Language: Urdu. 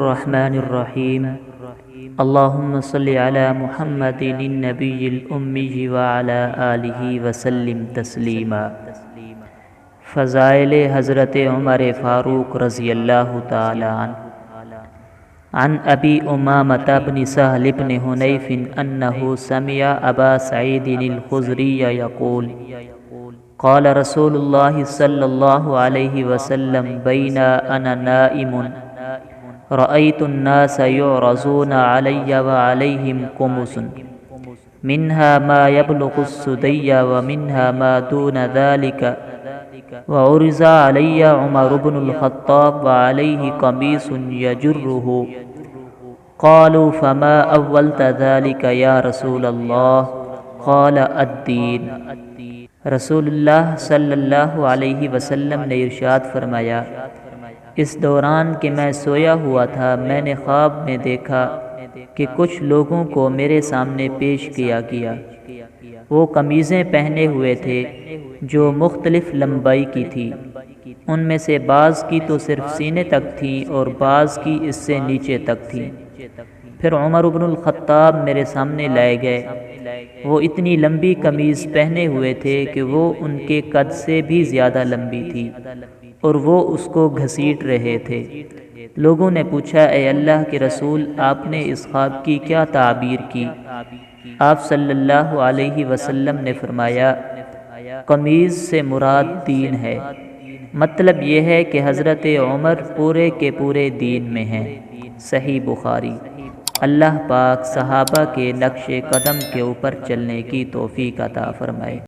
الرحمن الرحیم اللہم صلی علی محمد النبی الأمی وعلی آلہ وسلم تسلیما۔ فضائل حضرت عمر فاروق رضی اللہ تعالی عنہ۔ عن ابی امامۃ بن سہل بن حنیف انہ سمع ابا سعید الخدری یقول قال رسول اللہ صلی اللہ علیہ وسلم بین انا نائم رأیت الناس یعرضون علی وعلیہم قمص منها ما يبلغ الثدی ومنها ما دون ذلك وعرض علی عمر بن الخطاب وعلیہ قمیص یجره قالوا فما اولت ذلك یا رسول اللہ قال الدین۔ رسول اللہ صلی اللہ علیہ وسلم نے ارشاد فرمایا، اس دوران کہ میں سویا ہوا تھا میں نے خواب میں دیکھا کہ کچھ لوگوں کو میرے سامنے پیش کیا گیا۔ وہ قمیضیں پہنے ہوئے تھے جو مختلف لمبائی کی تھی، ان میں سے بعض کی تو صرف سینے تک تھیں اور بعض کی اس سے نیچے تک تھیں۔ پھر عمر بن الخطاب میرے سامنے لائے گئے، وہ اتنی لمبی قمیض پہنے ہوئے تھے کہ وہ ان کے قد سے بھی زیادہ لمبی تھی اور وہ اس کو گھسیٹ رہے تھے۔ لوگوں نے پوچھا، اے اللہ کے رسول، آپ نے اس خواب کی کیا تعبیر کی؟ آپ صلی اللہ علیہ وسلم نے فرمایا، قمیض سے مراد دین ہے۔ مطلب یہ ہے کہ حضرت عمر پورے کے پورے دین میں ہیں۔ صحیح بخاری۔ اللہ پاک صحابہ کے نقش قدم کے اوپر چلنے کی توفیق عطا فرمائے۔